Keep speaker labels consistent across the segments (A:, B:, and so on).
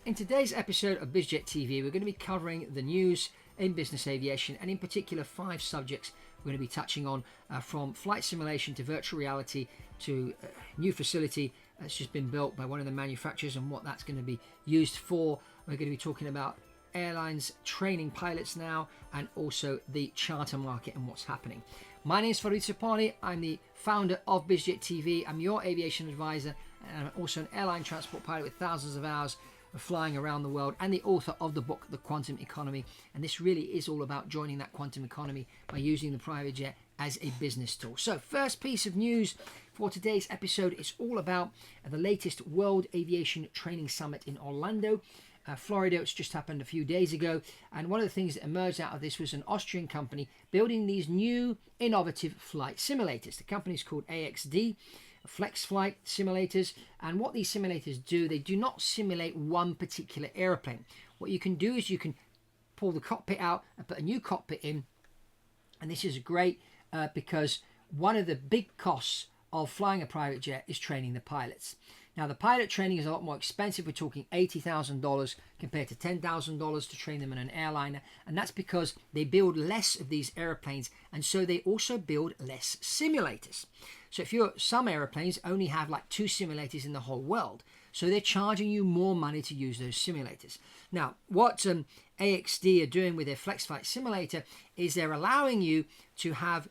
A: In today's episode of BizJet TV, we're going to be covering the news in business aviation, and in particular 5 subjects we're going to be touching on, from flight simulation to virtual reality to a new facility that's just been built by one of the manufacturers and what that's going to be used for. We're going to be talking about airlines training pilots now, and also the charter market and what's happening. My name is Fabrizio Poli. I'm the founder of BizJet TV. I'm your aviation advisor, and I'm also an airline transport pilot with thousands of hours of flying around the world, and the author of the book The Quantum Economy. And this really is all about joining that quantum economy by using the private jet as a business tool. So first piece of news for today's episode is all about the latest World Aviation Training Summit in Orlando, Florida. It's just happened a few days ago, and one of the things that emerged out of this was an Austrian company building these new innovative flight simulators. The company is called AXD, Flex Flight Simulators, and what these simulators do, they do not simulate one particular airplane. What you can do is you can pull the cockpit out and put a new cockpit in, and this is great because one of the big costs of flying a private jet is training the pilots. Now, the pilot training is a lot more expensive. We're talking $80,000 compared to $10,000 to train them in an airliner. And that's because they build less of these airplanes, and so they also build less simulators. So some airplanes only have like 2 simulators in the whole world. So they're charging you more money to use those simulators. Now, what AXD are doing with their Flex Flight Simulator is they're allowing you to have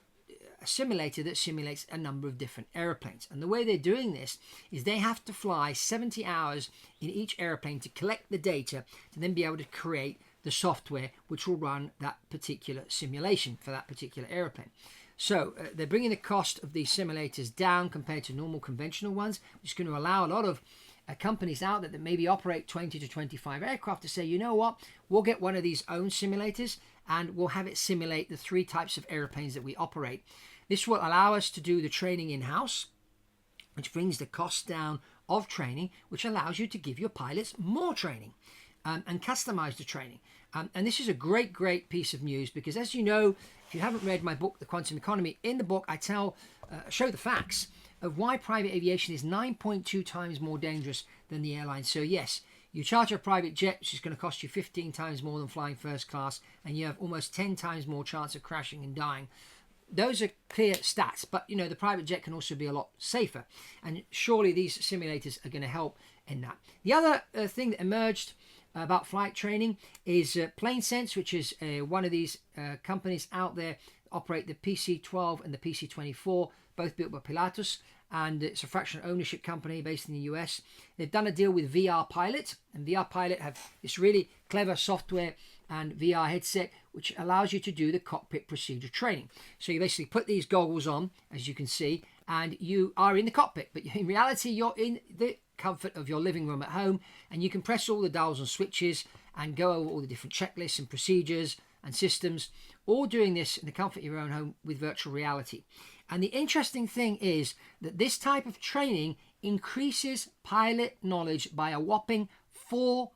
A: a simulator that simulates a number of different airplanes. And the way they're doing this is they have to fly 70 hours in each airplane to collect the data to then be able to create the software which will run that particular simulation for that particular airplane. So they're bringing the cost of these simulators down compared to normal conventional ones, which is going to allow a lot of companies out there that maybe operate 20 to 25 aircraft to say, you know what, we'll get one of these own simulators and we'll have it simulate the 3 types of airplanes that we operate. This will allow us to do the training in-house, which brings the cost down of training, which allows you to give your pilots more training and customize the training. And this is a great piece of news because, as you know, if you haven't read my book, The Quantum Economy, in the book I show the facts of why private aviation is 9.2 times more dangerous than the airline. So yes, you charter a private jet, which is going to cost you 15 times more than flying first class, and you have almost 10 times more chance of crashing and dying. Those are clear stats, but you know, the private jet can also be a lot safer, and surely these simulators are going to help in that. The other thing that emerged about flight training is PlaneSense, which is one of these companies out there that operate the PC-12 and the PC-24, both built by Pilatus, and it's a fractional ownership company based in the US. They've done a deal with VR Pilot, and VR Pilot have this really clever software and VR headset which allows you to do the cockpit procedure training. So you basically put these goggles on, as you can see, and you are in the cockpit, but in reality you're in the comfort of your living room at home, and you can press all the dials and switches and go over all the different checklists and procedures and systems, all doing this in the comfort of your own home with virtual reality. And the interesting thing is that this type of training increases pilot knowledge by a whopping 400%.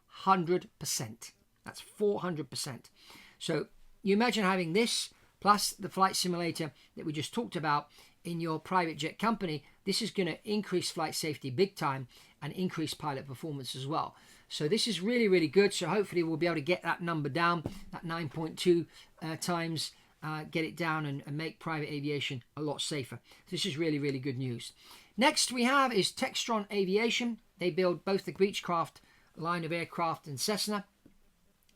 A: That's 400%. So you imagine having this plus the flight simulator that we just talked about in your private jet company. This is going to increase flight safety big time and increase pilot performance as well. So this is really good. So hopefully we'll be able to get that number down, that 9.2 times, get it down and make private aviation a lot safer. This is really good news. Next we have is Textron Aviation. They build both the Beechcraft line of aircraft and Cessna.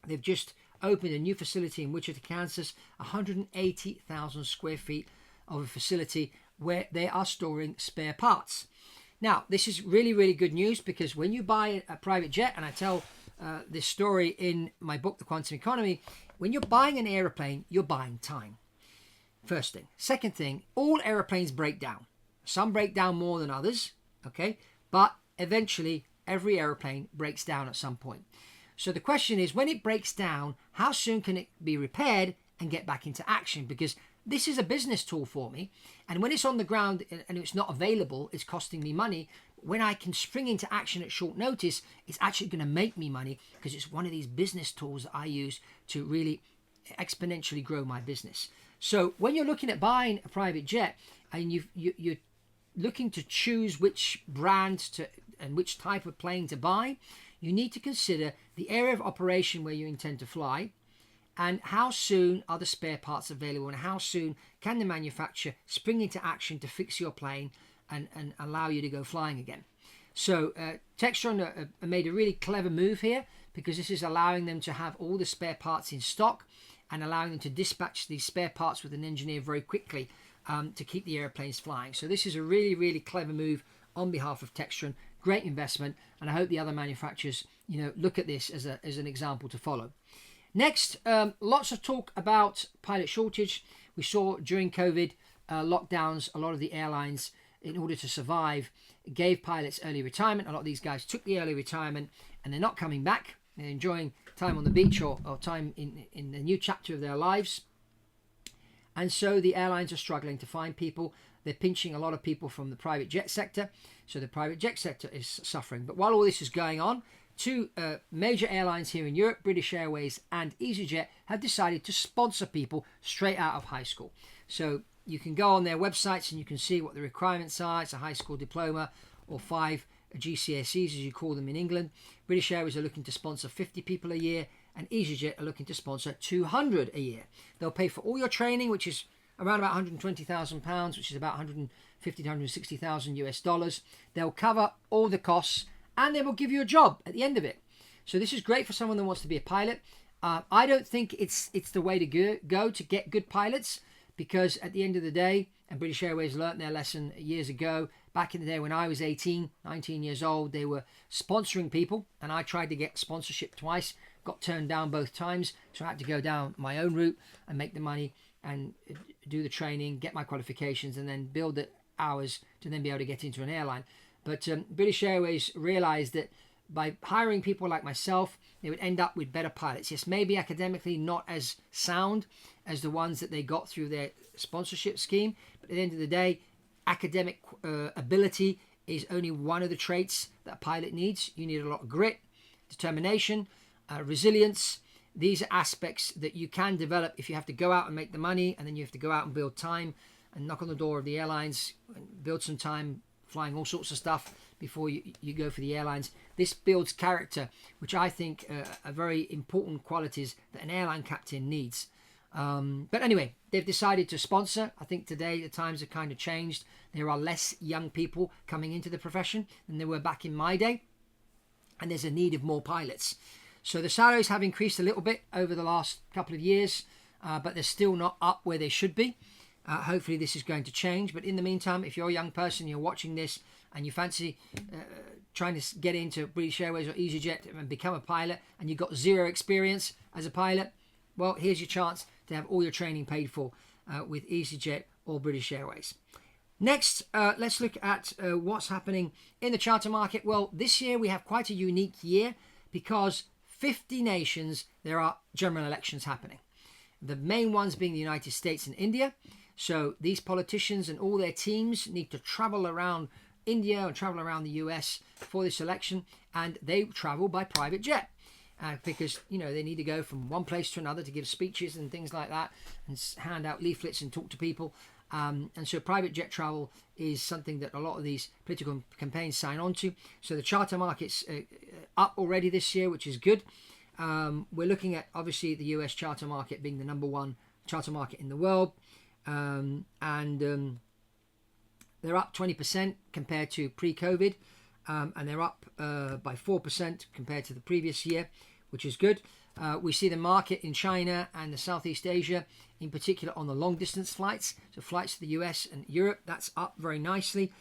A: They've just opened a new facility in Wichita, Kansas, 180,000 square feet of a facility where they are storing spare parts. Now, this is really good news because when you buy a private jet, and I tell this story in my book, The Quantum Economy, when you're buying an airplane, you're buying time. First thing. Second thing, all airplanes break down. Some break down more than others, okay? But eventually, every airplane breaks down at some point. So the question is, when it breaks down, how soon can it be repaired and get back into action? Because this is a business tool for me, and when it's on the ground and it's not available, it's costing me money. When I can spring into action at short notice, it's actually going to make me money because it's one of these business tools that I use to really exponentially grow my business. So when you're looking at buying a private jet and you're looking to choose which brand and which type of plane to buy, you need to consider the area of operation where you intend to fly, and how soon are the spare parts available, and how soon can the manufacturer spring into action to fix your plane and allow you to go flying again. So Textron made a really clever move here, because this is allowing them to have all the spare parts in stock and allowing them to dispatch these spare parts with an engineer very quickly to keep the airplanes flying. So this is a really, really clever move on behalf of Textron. Great investment, and I hope the other manufacturers, look at this as an example to follow. Next, lots of talk about pilot shortage. We saw during COVID lockdowns, a lot of the airlines, in order to survive, gave pilots early retirement. A lot of these guys took the early retirement, and they're not coming back. They're enjoying time on the beach or time in the new chapter of their lives. And so the airlines are struggling to find people. They're pinching a lot of people from the private jet sector. So the private jet sector is suffering. But while all this is going on, two major airlines here in Europe, British Airways and EasyJet, have decided to sponsor people straight out of high school. So you can go on their websites and you can see what the requirements are. It's a high school diploma or 5 GCSEs, as you call them in England. British Airways are looking to sponsor 50 people a year, and EasyJet are looking to sponsor 200 a year. They'll pay for all your training, which is around about £120,000, which is about 150 to 160,000 US dollars. They'll cover all the costs, and they will give you a job at the end of it. So this is great for someone that wants to be a pilot. I don't think it's the way to go to get good pilots, because at the end of the day, and British Airways learnt their lesson years ago, back in the day when I was 18, 19 years old, they were sponsoring people, and I tried to get sponsorship twice, got turned down both times, so I had to go down my own route and make the money and do the training, get my qualifications, and then build the hours to then be able to get into an airline. But British Airways realised that by hiring people like myself, they would end up with better pilots. Yes, maybe academically not as sound as the ones that they got through their sponsorship scheme, but at the end of the day, academic ability is only one of the traits that a pilot needs. You need a lot of grit, determination, resilience. These are aspects that you can develop if you have to go out and make the money, and then you have to go out and build time and knock on the door of the airlines and build some time flying all sorts of stuff before you go for the airlines. This builds character, which I think are very important qualities that an airline captain needs. But anyway, they've decided to sponsor. I think today the times have kind of changed. There are less young people coming into the profession than there were back in my day, and there's a need of more pilots. So the salaries have increased a little bit over the last couple of years, but they're still not up where they should be. Hopefully this is going to change. But in the meantime, if you're a young person, you're watching this, and you fancy trying to get into British Airways or EasyJet and become a pilot, and you've got zero experience as a pilot, well, here's your chance to have all your training paid for with EasyJet or British Airways. Next, let's look at what's happening in the charter market. Well, this year we have quite a unique year, because 50 nations, there are general elections happening. The main ones being the United States and India. So these politicians and all their teams need to travel around India and travel around the US for this election, and they travel by private jet. Because, they need to go from one place to another to give speeches and things like that, and hand out leaflets and talk to people. And so private jet travel is something that a lot of these political campaigns sign on to. So the charter market's up already this year, which is good. We're looking at, obviously, the US charter market being the number one charter market in the world. And they're up 20% compared to pre-COVID. And they're up by 4% compared to the previous year, which is good. We see the market in China and the Southeast Asia, in particular on the long distance flights, so flights to the US and Europe, that's up very nicely.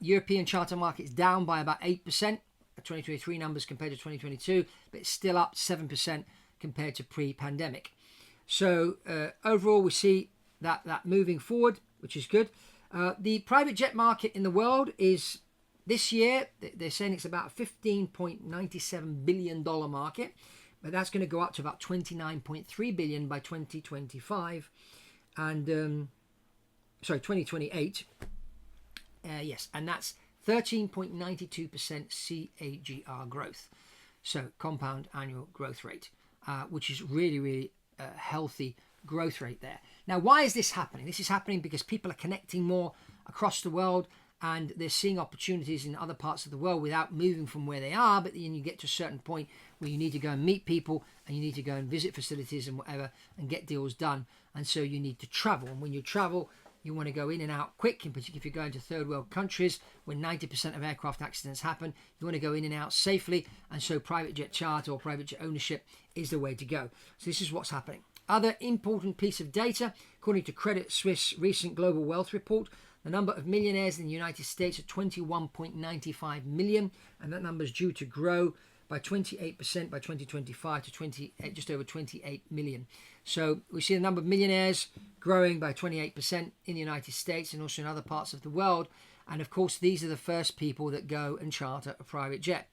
A: European charter market is down by about 8%, 2023 numbers compared to 2022, but it's still up 7% compared to pre-pandemic. So overall, we see that moving forward, which is good. The private jet market in the world is, this year, they're saying it's about a $15.97 billion market, but that's going to go up to about $29.3 billion by 2025, and 2028. Yes, and that's 13.92% CAGR growth, so compound annual growth rate, which is really, really healthy growth rate there. Now, why is this happening? This is happening because people are connecting more across the world, and they're seeing opportunities in other parts of the world without moving from where they are. But then you get to a certain point where you need to go and meet people, and you need to go and visit facilities and whatever and get deals done. And so you need to travel. And when you travel, you want to go in and out quick, in particular if you're going to third world countries where 90% of aircraft accidents happen. You want to go in and out safely, and so private jet charter or private jet ownership is the way to go. So this is what's happening. Other important piece of data, according to Credit Suisse recent global wealth report, the number of millionaires in the United States are 21.95 million, and that number is due to grow by 28% by 2025 to just over 28 million. So we see the number of millionaires growing by 28% in the United States and also in other parts of the world. And of course, these are the first people that go and charter a private jet.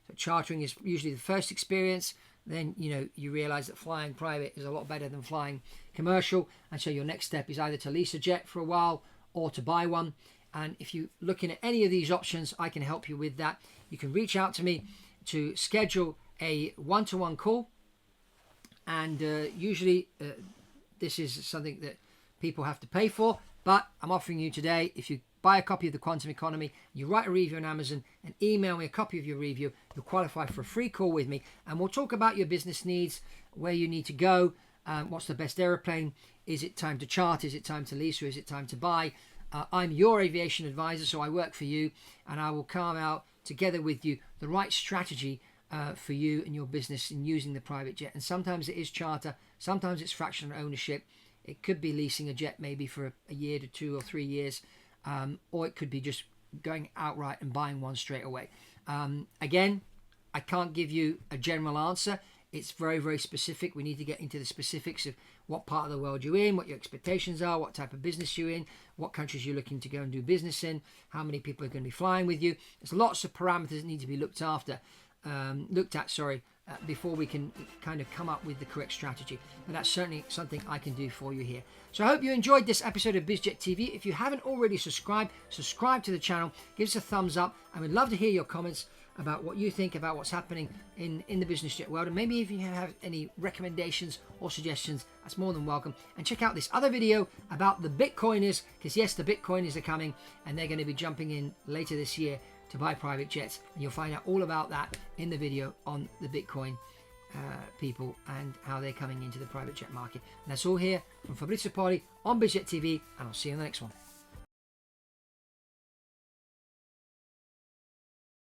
A: So chartering is usually the first experience. Then, you realize that flying private is a lot better than flying commercial. And so your next step is either to lease a jet for a while or to buy one. And if you're looking at any of these options, I can help you with that. You can reach out to me to schedule a one-to-one call. And usually this is something that people have to pay for. But I'm offering you today, if you buy a copy of The Quantum Economy, you write a review on Amazon and email me a copy of your review, you'll qualify for a free call with me. And we'll talk about your business needs, where you need to go, what's the best aeroplane, is it time to charter, is it time to lease, or is it time to buy? I'm your aviation advisor, so I work for you, and I will carve out together with you the right strategy for you and your business in using the private jet. And sometimes it is charter, sometimes it's fractional ownership. It could be leasing a jet maybe for a year to 2 or 3 years, or it could be just going outright and buying one straight away. Again, I can't give you a general answer. It's very, very specific. We need to get into the specifics of what part of the world you're in, what your expectations are, what type of business you're in, what countries you're looking to go and do business in, how many people are going to be flying with you. There's lots of parameters that need to be looked at, before we can kind of come up with the correct strategy. But that's certainly something I can do for you here. So I hope you enjoyed this episode of BizJet TV. If you haven't already subscribe to the channel, give us a thumbs up, and we'd love to hear your comments about what you think about what's happening in the business jet world. And maybe if you have any recommendations or suggestions, that's more than welcome. And check out this other video about the Bitcoiners, because yes, the Bitcoiners are coming, and they're going to be jumping in later this year to buy private jets, and you'll find out all about that in the video on the Bitcoin people and how they're coming into the private jet market. And that's all here from Fabrizio Poli on BizJet TV, and I'll see you in the next one.